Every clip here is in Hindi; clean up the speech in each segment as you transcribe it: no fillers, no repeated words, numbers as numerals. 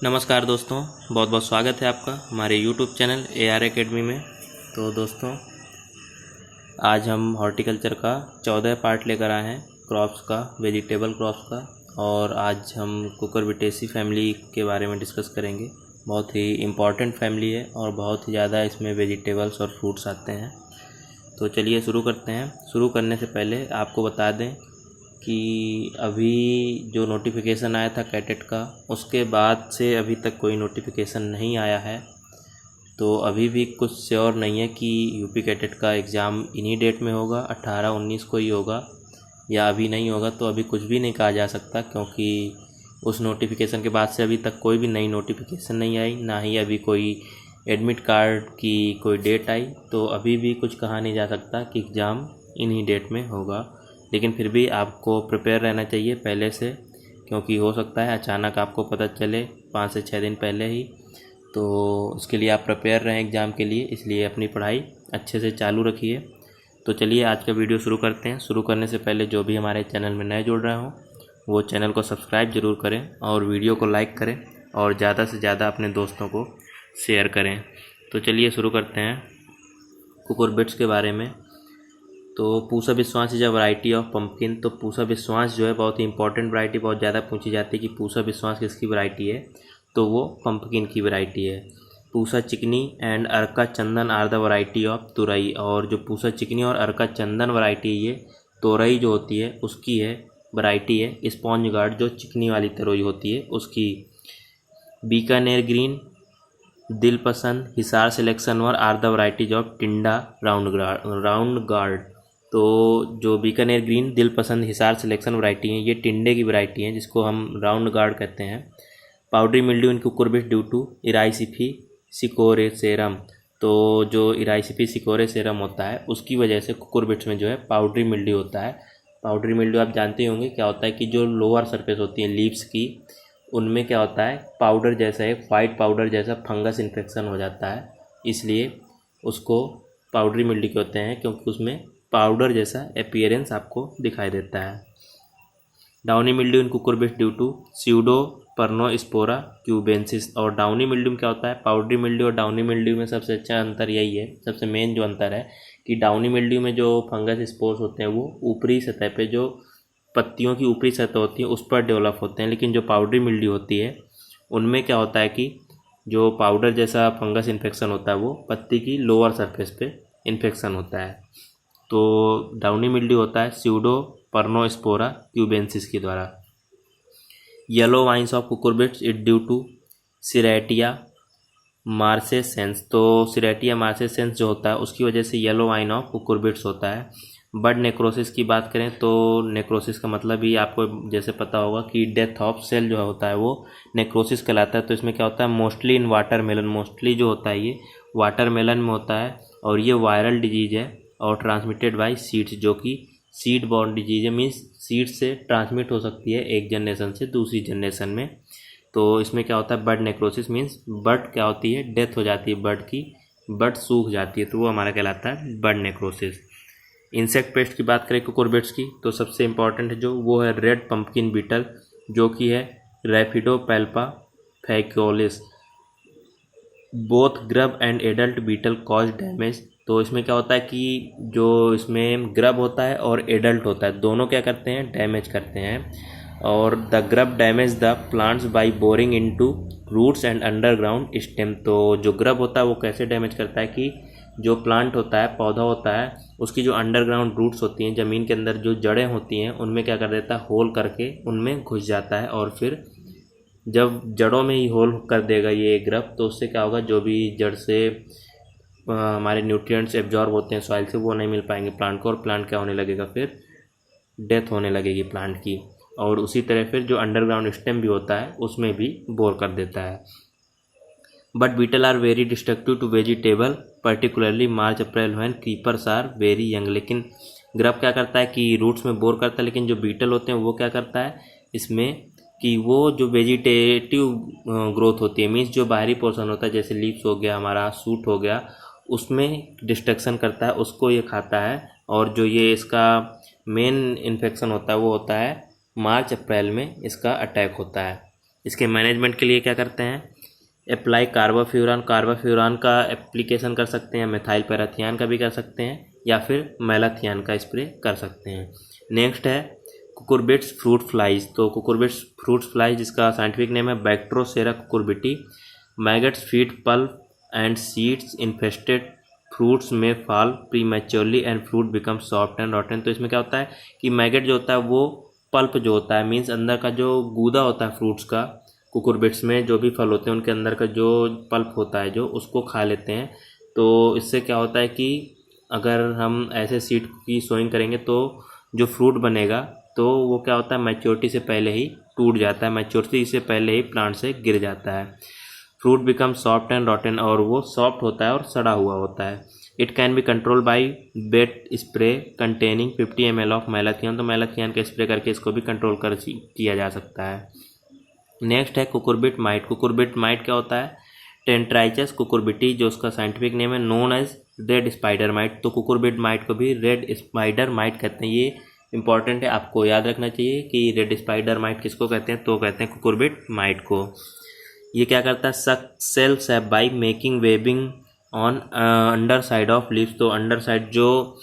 नमस्कार दोस्तों, बहुत बहुत स्वागत है आपका हमारे YouTube चैनल AR एकेडमी में। तो दोस्तों, आज हम हॉर्टिकल्चर का 14 पार्ट लेकर आए हैं, क्रॉप्स का, वेजिटेबल क्रॉप्स का। और आज हम कुकुरबिटेसी फैमिली के बारे में डिस्कस करेंगे। बहुत ही इम्पॉर्टेंट फैमिली है और बहुत ही ज़्यादा इसमें वेजिटेबल्स और फ्रूट्स आते हैं। तो चलिए शुरू करते हैं। शुरू करने से पहले आपको बता दें कि अभी जो नोटिफिकेशन आया था कैटेट का, उसके बाद से अभी तक कोई नोटिफिकेशन नहीं आया है। तो अभी भी कुछ श्योर नहीं है कि यूपी कैटेट का एग्ज़ाम इन्हीं डेट में होगा, 18-19 को ही होगा या अभी नहीं होगा। तो अभी कुछ भी नहीं कहा जा सकता, क्योंकि उस नोटिफिकेशन के बाद से अभी तक कोई भी नई नोटिफिकेशन नहीं आई, ना ही अभी कोई एडमिट कार्ड की कोई डेट आई। तो अभी भी कुछ कहा नहीं जा सकता कि एग्ज़ाम इन्हीं डेट में होगा। लेकिन फिर भी आपको प्रिपेयर रहना चाहिए पहले से, क्योंकि हो सकता है अचानक आपको पता चले 5 से 6 दिन पहले ही। तो उसके लिए आप प्रिपेयर रहें एग्ज़ाम के लिए, इसलिए अपनी पढ़ाई अच्छे से चालू रखिए। तो चलिए आज का वीडियो शुरू करते हैं। शुरू करने से पहले जो भी हमारे चैनल में नए जुड़ रहे हों, वो चैनल को सब्सक्राइब ज़रूर करें और वीडियो को लाइक करें और ज़्यादा से ज़्यादा अपने दोस्तों को शेयर करें। तो चलिए शुरू करते हैं कुकुरबिट्स के बारे में। तो पूसा विश्वास is a variety of pumpkin. तो पूसा विश्वास जो है बहुत ही इंपॉर्टेंट वैरायटी, बहुत ज़्यादा पूछी जाती है कि पूसा विश्वास किसकी वैरायटी है। तो वो पंपकिन की वैरायटी है। Pusa Chikni and Arka Chandan are the variety of turai. और जो पूसा चिकनी और अर्का चंदन वैरायटी है, ये तोरई जो होती है उसकी है वैरायटी है। स्पॉन्ज गार्ड जो चिकनी वाली तरोई होती है उसकी। बीकानेर ग्रीन, दिल पसंद, हिसार सिलेक्शन और आर द वैरायटीज ऑफ टिंडा राउंड गार्ड। तो जो बीकानेर ग्रीन, दिल पसंद, हिसार सिलेक्शन वैरायटी है, ये टिंडे की वैरायटी है जिसको हम राउंड गार्ड कहते हैं। Powdery mildew in cucurbits due to Erysiphe cichoracearum. तो जो इराइसिफी सिकोरेसेरम होता है उसकी वजह से कुकुरबिट्स में जो है पाउडरी मिल्ड्यू होता है। पाउडरी मिल्ड्यू आप जानते होंगे क्या होता है कि जो लोअर सरफेस होती है लीव्स की, उनमें क्या होता है, पाउडर जैसा एक वाइट पाउडर जैसा फंगस इन्फेक्शन हो जाता है, इसलिए उसको पाउडरी मिल्ड्यू कहते हैं, क्योंकि उसमें पाउडर जैसा अपीयरेंस आपको दिखाई देता है। Downy mildew in cucurbits due to Pseudoperonospora cubensis. और डाउनी मिल्ड्यू में क्या होता है, पाउडरी मिल्ड्यू और डाउनी मिल्ड्यू में सबसे अच्छा अंतर यही है, सबसे मेन जो अंतर है कि डाउनी मिल्ड्यू में जो फंगस स्पोर्स होते हैं वो ऊपरी सतह पे, जो पत्तियों की ऊपरी सतह होती है उस पर डेवलप होते हैं। लेकिन जो पाउडरी मिल्ड्यू होती है उनमें क्या होता है कि जो पाउडर जैसा फंगस इन्फेक्शन होता है वो पत्ती की लोअर सरफेस पे इन्फेक्शन होता है। तो डाउनी मिल्ड्यू होता है स्यूडोपर्नोस्पोरा क्यूबेंसिस के द्वारा। Yellow vines of cucurbits it due to Serratia marcescens. तो सिरेटिया मार्सेसेंस जो होता है उसकी वजह से येलो वाइन ऑफ कुकुरबिट्स होता है। बर्ड नेक्रोसिस की बात करें तो नेक्रोसिस का मतलब ही आपको जैसे पता होगा कि डेथ ऑफ सेल जो होता है वो नेक्रोसिस कहलाता है। तो इसमें क्या होता है, मोस्टली इन वाटरमेलन, मोस्टली जो होता है ये वाटरमेलन में होता है और ये वायरल डिजीज है और ट्रांसमिटेड बाय सीड्स, जो कि सीड बॉर्न डिजीज है, मीन्स सीड से ट्रांसमिट हो सकती है एक जनरेशन से दूसरी जनरेशन में। तो इसमें क्या होता है, बर्ड नेक्रोसिस मीन्स बर्ड क्या होती है, डेथ हो जाती है बर्ड की, बर्ड सूख जाती है, तो वो हमारा कहलाता है बर्ड नेक्रोसिस। इंसेक्ट पेस्ट की बात करें कुकुरबिट्स की तो सबसे इंपॉर्टेंट है जो वो है रेड पंपकिन बीटल, जो कि है Raphidopalpa foveicollis. Both grub and adult beetle cause damage. तो इसमें क्या होता है कि जो इसमें ग्रब होता है और एडल्ट होता है, दोनों क्या करते हैं, डैमेज करते हैं। और the grub damage the plants by boring into roots and underground stem. तो जो ग्रब होता है वो कैसे डैमेज करता है कि जो प्लांट होता है, पौधा होता है, उसकी जो अंडरग्राउंड रूट्स होती हैं, ज़मीन के अंदर जो जड़ें होती हैं, उनमें क्या कर देता है, होल करके उनमें घुस जाता है। और फिर जब जड़ों में ही होल कर देगा ये ग्रब, तो उससे क्या होगा, जो भी जड़ से हमारे न्यूट्रिएंट्स एब्जॉर्ब होते हैं सॉइल से, वो नहीं मिल पाएंगे प्लांट को, और प्लांट क्या होने लगेगा, फिर डेथ होने लगेगी प्लांट की। और उसी तरह फिर जो अंडरग्राउंड स्टेम भी होता है उसमें भी बोर कर देता है। But beetle are very destructive to vegetable, particularly March April when creepers are very young. लेकिन ग्रब क्या करता है कि रूट्स में बोर करता है, लेकिन जो बीटल होते हैं वो क्या करता है इसमें कि वो जो वेजिटेटिव ग्रोथ होती है, मीन्स जो बाहरी पोर्शन होता है, जैसे लीव्स हो गया, हमारा सूट हो गया, उसमें डिस्ट्रक्शन करता है, उसको ये खाता है। और जो ये इसका मेन इन्फेक्शन होता है वो होता है मार्च अप्रैल में इसका अटैक होता है। इसके मैनेजमेंट के लिए क्या करते हैं, अप्लाई कार्बाफ्यूरान, कार्बाफ्यूरान का एप्लीकेशन कर सकते हैं, मिथाइल पैराथियान का भी कर सकते हैं, या फिर मैलाथियान का स्प्रे कर सकते हैं। नेक्स्ट है कुकुरबिट्स फ्रूट फ्लाइज। तो कुकुरबिट्स फ्रूट फ्लाइज जिसका साइंटिफिक नेम है Bactrocera cucurbitae, maggots feed pulp and seeds infested fruits में fall prematurely and fruit become soft and rotten. तो इसमें क्या होता है कि मैगट जो होता है वो पल्प जो होता है, मीन्स अंदर का जो गूदा होता है फ्रूट्स का, कुकुरबिट्स में जो भी फल होते हैं उनके अंदर का जो पल्प होता है जो, उसको खा लेते हैं। तो इससे क्या होता है कि अगर हम ऐसे सीड की सोइंग करेंगे तो जो फ्रूट बनेगा तो वो क्या होता है, मैच्योरिटी से पहले ही टूट जाता है, मैच्योरिटी से पहले ही प्लांट से गिर जाता है। फ्रूट बिकम सॉफ्ट एंड रॉटन, और वो सॉफ्ट होता है और सड़ा हुआ होता है। It can be control by bait spray containing 50 ml of malathion. तो मैलाथियन का स्प्रे करके इसको भी कंट्रोल किया जा सकता है। नेक्स्ट है कुकुरबिट माइट। कुकुरबिट माइट क्या होता है, टेंट्राइचस कुकुरबिटी, जो उसका साइंटिफिक नेम है, known as red spider mite. तो कुकुरबिट माइट को भी रेड स्पाइडर माइट कहते हैं। ये इंपॉर्टेंट है, आपको याद रखना चाहिए कि रेड स्पाइडर माइट किसको कहते हैं, तो कहते हैं कुकुरबिट माइट को। ये क्या करता है, suck cell sap by making webbing on under side of leaves. तो अंडर साइड जो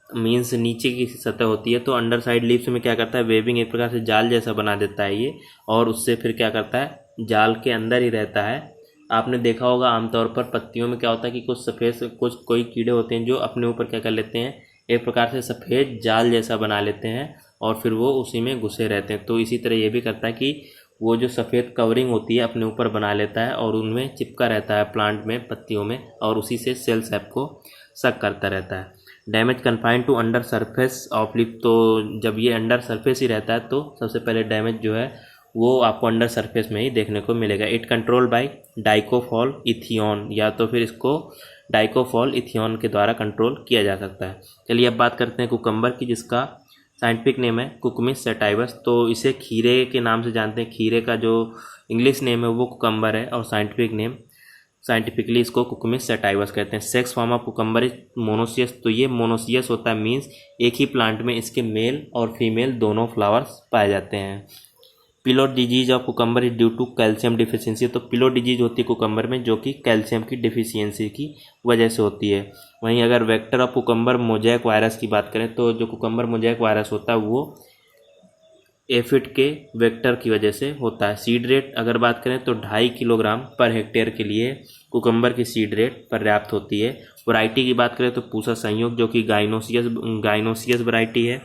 मीन्स नीचे की सतह होती है, तो अंडर साइड लीव्स में क्या करता है, वेबिंग एक प्रकार से जाल जैसा बना देता है ये, और उससे फिर क्या करता है, जाल के अंदर ही रहता है। आपने देखा होगा आमतौर पर पत्तियों में क्या होता है कि कुछ सफ़ेद कोई कीड़े होते हैं जो अपने ऊपर क्या कर लेते हैं, एक प्रकार से सफ़ेद जाल जैसा बना लेते हैं और फिर वो उसी में घुसे रहते हैं। तो इसी तरह ये भी करता है कि वो जो सफ़ेद कवरिंग होती है अपने ऊपर बना लेता है और उनमें चिपका रहता है प्लांट में, पत्तियों में, और उसी से सेल सैप को सक करता रहता है। Damage confine to under surface of leaf. तो जब ये अंडर सरफेस ही रहता है तो सबसे पहले डैमेज जो है वो आपको अंडर सरफेस में ही देखने को मिलेगा। इट कंट्रोल बाय डाइकोफॉल इथियोन, या तो फिर इसको डाइकोफॉल इथियोन के द्वारा कंट्रोल किया जा सकता है। चलिए अब बात करते हैं कुकम्बर की, जिसका साइंटिफिक नेम है कुकुमिस सेटाइवस। तो इसे खीरे के नाम से जानते हैं। खीरे का जो इंग्लिश नेम है वो कुकम्बर है और साइंटिफिकली इसको कुकुमिस सेटाइवस कहते हैं। Sex form of cucumber is monoecious. तो ये मोनोसियस होता है, मीन्स एक ही प्लांट में इसके मेल और फीमेल दोनों फ्लावर्स पाए जाते हैं। पिलोट disease of cucumber is due to calcium deficiency. तो पिलोट डिजीज होती है कुकम्बर में जो कि कैल्शियम की डिफिशियंसी की वजह से होती है। वहीं अगर vector of cucumber mosaic virus की बात करें तो जो कुकम्बर मोजैक वायरस होता है वो एफिड के वेक्टर की वजह से होता है। सीड रेट अगर बात करें तो 2.5 किलोग्राम पर हेक्टेयर के लिए कुकम्बर की सीड रेट पर्याप्त होती है। वैरायटी की बात करें तो पूसा संयोग जो कि गाइनोसियस वैरायटी है,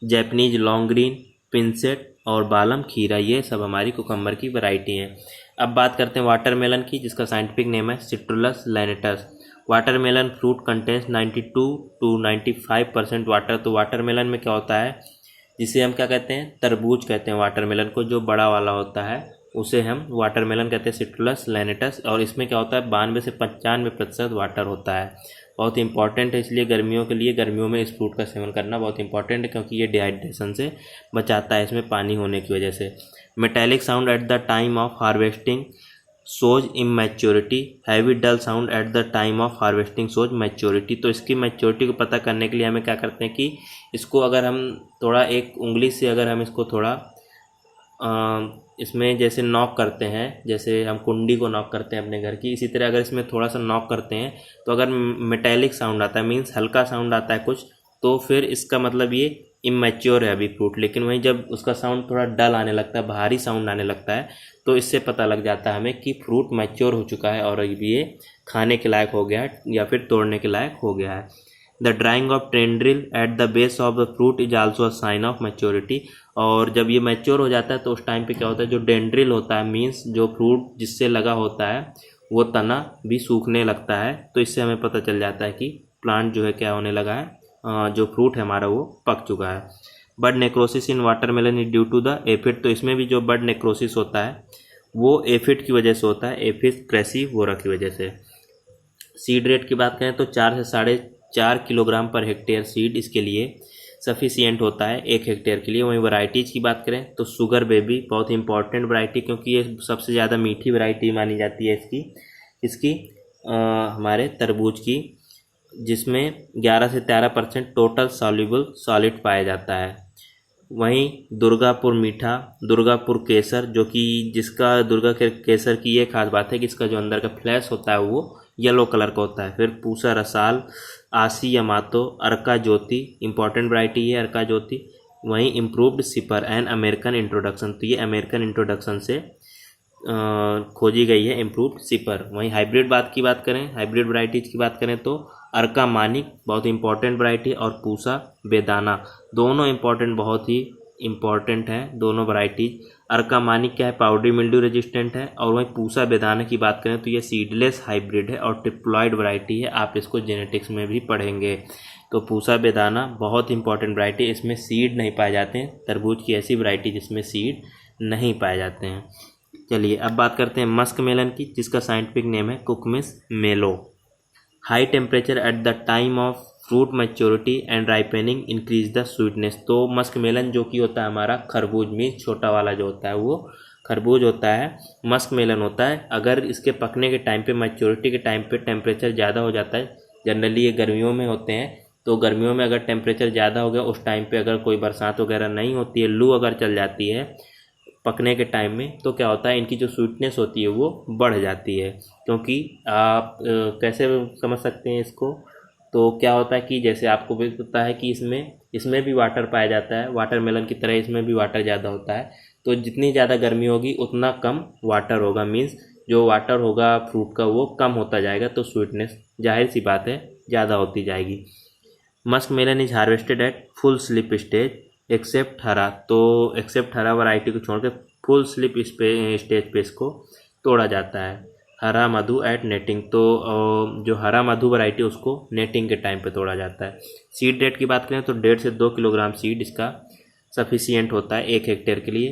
जैपनीज लॉन्ग ग्रीन, पिंसेट और बालम खीरा, ये सब हमारी कुकम्बर की वैरायटी हैं। अब बात करते हैं वाटरमेलन की, जिसका साइंटिफिक नेम है Citrullus lanatus. Watermelon fruit contains 92 to 95% water. तो वाटरमेलन में क्या होता है, जिसे हम क्या कहते हैं, तरबूज कहते हैं वाटरमेलन को, जो बड़ा वाला होता है उसे हम वाटरमेलन कहते हैं, सिट्रुलस लैनेटस। और इसमें क्या होता है, 92 से 95% वाटर होता है। बहुत इंपॉर्टेंट है, इसलिए गर्मियों के लिए, गर्मियों में इस फ्रूट का सेवन करना बहुत इंपॉर्टेंट है क्योंकि ये डिहाइड्रेशन से बचाता है इसमें पानी होने की वजह से। Metallic sound at the time of harvesting shows immaturity, heavy dull sound at the time of harvesting shows maturity. तो इसकी मैच्योरिटी को पता करने के लिए हमें क्या करते हैं कि इसको अगर हम थोड़ा एक उंगली से अगर हम इसको थोड़ा इसमें जैसे नॉक करते हैं, जैसे हम कुंडी को नॉक करते हैं अपने घर की, इसी तरह अगर इसमें थोड़ा सा नॉक करते हैं तो अगर मेटेलिक साउंड आता है, मीन्स हल्का साउंड आता है कुछ, तो फिर इसका मतलब ये इमैच्योर है अभी फ्रूट। लेकिन वहीं जब उसका साउंड थोड़ा डल आने लगता है, भारी साउंड आने लगता है, तो इससे पता लग जाता है हमें कि फ्रूट मैच्योर हो चुका है और अभी ये खाने के लायक हो गया है या फिर तोड़ने के लायक हो गया है। The drying of tendril at the base of the fruit is also a sign of maturity. और जब ये मैच्योर हो जाता है तो उस टाइम पे क्या होता है, जो डेंड्रिल होता है, मीन्स जो फ्रूट जिससे लगा होता है वो तना भी सूखने लगता है। तो इससे हमें पता चल जाता है कि प्लांट जो है क्या होने लगा है, जो फ्रूट है हमारा वो पक चुका है। Bird necrosis in watermelon is due to the aphid. तो इसमें भी जो बर्ड नेक्रोसिस होता है वो एफिड की वजह से होता है, एफिस क्रेसिवोरा की वजह से। सीड रेट की बात करें तो 4 से 4.5 किलोग्राम पर हेक्टेयर सीड इसके लिए सफिशियंट होता है 1 हेक्टेयर के लिए। वहीं वैरायटीज़ की बात करें तो शुगर बेबी बहुत इंपॉर्टेंट वैरायटी, क्योंकि ये सबसे ज़्यादा मीठी वैरायटी मानी जाती है इसकी हमारे तरबूज की, जिसमें 11 से 13% टोटल सॉल्युबल सॉलिड पाया जाता है। वहीं दुर्गापुर मीठा, दुर्गापुर केसर, जो कि जिसका दुर्गा के केसर की ये खास बात है कि इसका जो अंदर का फ्लैश होता है वो येलो कलर का होता है। फिर पूसा रसाल, आसी यमातो, अर्का ज्योति, इंपॉर्टेंट वैरायटी है अर्का ज्योति। वहीं improved sipper and American introduction, तो ये अमेरिकन इंट्रोडक्शन से खोजी गई है इम्प्रूव्ड सिपर। वहीं हाइब्रिड की बात करें, हाइब्रिड वैरायटीज़ की बात करें तो अर्का मानिक बहुत इंपॉर्टेंट वैरायटी, और पूसा बेदाना, दोनों इंपॉर्टेंट, बहुत ही इंपॉर्टेंट हैं दोनों वैरायटीज। अर्का मानिक क्या है, पाउडरी मिल्ड्यू रेजिस्टेंट है। और वहीं पूसा बेदाना की बात करें तो ये सीडलेस हाइब्रिड है और ट्रिप्लॉइड वैरायटी है, आप इसको जेनेटिक्स में भी पढ़ेंगे। तो पूसा बेदाना बहुत इंपॉर्टेंट वैरायटी, इसमें सीड नहीं पाए जाते हैं, तरबूज की ऐसी वैरायटी जिसमें सीड नहीं पाए जाते हैं। चलिए अब बात करते हैं मस्क मेलन की, जिसका साइंटिफिक नेम है कुकमिस मेलो। High temperature at the time of fruit maturity and ripening increase the sweetness. तो मस्क मेलन जो कि होता है हमारा खरबूज में छोटा वाला जो होता है वो खरबूज होता है, मस्क मेलन होता है। अगर इसके पकने के टाइम पे, मैच्योरिटी के टाइम पे टेम्परेचर ज़्यादा हो जाता है, जनरली ये गर्मियों में होते हैं, तो गर्मियों में अगर टेम्परेचर ज़्यादा हो गया उस टाइम पे, अगर कोई बरसात वगैरह नहीं होती है, लू अगर चल जाती है पकने के टाइम में, तो क्या होता है इनकी जो स्वीटनेस होती है वो बढ़ जाती है। क्योंकि आप कैसे समझ सकते हैं इसको, तो क्या होता है कि जैसे आपको भी पता है कि इसमें भी वाटर पाया जाता है, वाटरमेलन की तरह इसमें भी वाटर ज़्यादा होता है। तो जितनी ज़्यादा गर्मी होगी उतना कम वाटर होगा, मीन्स जो वाटर होगा फ्रूट का वो कम होता जाएगा, तो स्वीटनेस जाहिर सी बात है ज़्यादा होती जाएगी। Musk melon is harvested at full slip stage except Hara, तो एक्सेप्ट हरा वैरायटी को छोड़कर फुल स्लिप स्टेज पे इसको तोड़ा जाता है। हरा मधु एट नेटिंग, तो जो हरा मधु वैरायटी उसको नेटिंग के टाइम पे तोड़ा जाता है। सीड रेट की बात करें तो 1.5 से 2 किलोग्राम सीड इसका सफिशियंट होता है 1 हेक्टेयर के लिए,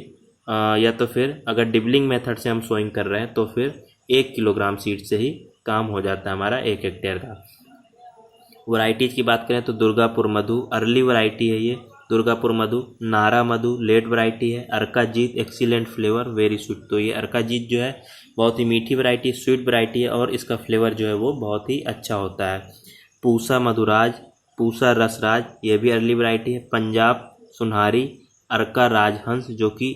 या तो फिर अगर डिबलिंग मेथड से हम सोइंग कर रहे हैं तो फिर 1 किलोग्राम सीड से ही काम हो जाता है हमारा 1 हेक्टेयर का। वैरायटीज़ की बात करें तो दुर्गापुर मधु अर्ली वैरायटी है ये, दुर्गापुर मधु, नारा मधु लेट वैरायटी है, अर्का जीत एक्सीलेंट फ्लेवर वेरी स्वीट, तो ये अर्का जीत जो है बहुत ही मीठी वैरायटी, स्वीट वैरायटी है और इसका फ्लेवर जो है वो बहुत ही अच्छा होता है। पूसा मधुराज, पूसा रसराज, ये भी अर्ली वैरायटी है। पंजाब सुनहरी, अर्का राजहंस, जो कि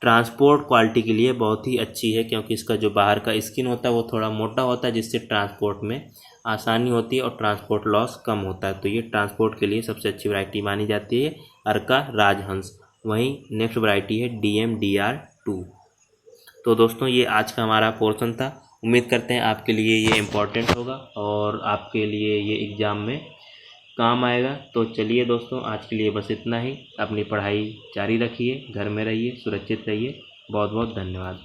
ट्रांसपोर्ट क्वालिटी के लिए बहुत ही अच्छी है, क्योंकि इसका जो बाहर का स्किन होता है वो थोड़ा मोटा होता है, जिससे ट्रांसपोर्ट में आसानी होती है और ट्रांसपोर्ट लॉस कम होता है, तो ये ट्रांसपोर्ट के लिए सबसे अच्छी वैरायटी मानी जाती है अर्का राजहंस। वहीं नेक्स्ट वैरायटी है DMDR2। तो दोस्तों ये आज का हमारा पोर्शन था, उम्मीद करते हैं आपके लिए ये इम्पोर्टेंट होगा और आपके लिए ये एग्ज़ाम में काम आएगा। तो चलिए दोस्तों आज के लिए बस इतना ही, अपनी पढ़ाई जारी रखिए, घर में रहिए, सुरक्षित रहिए। बहुत बहुत धन्यवाद।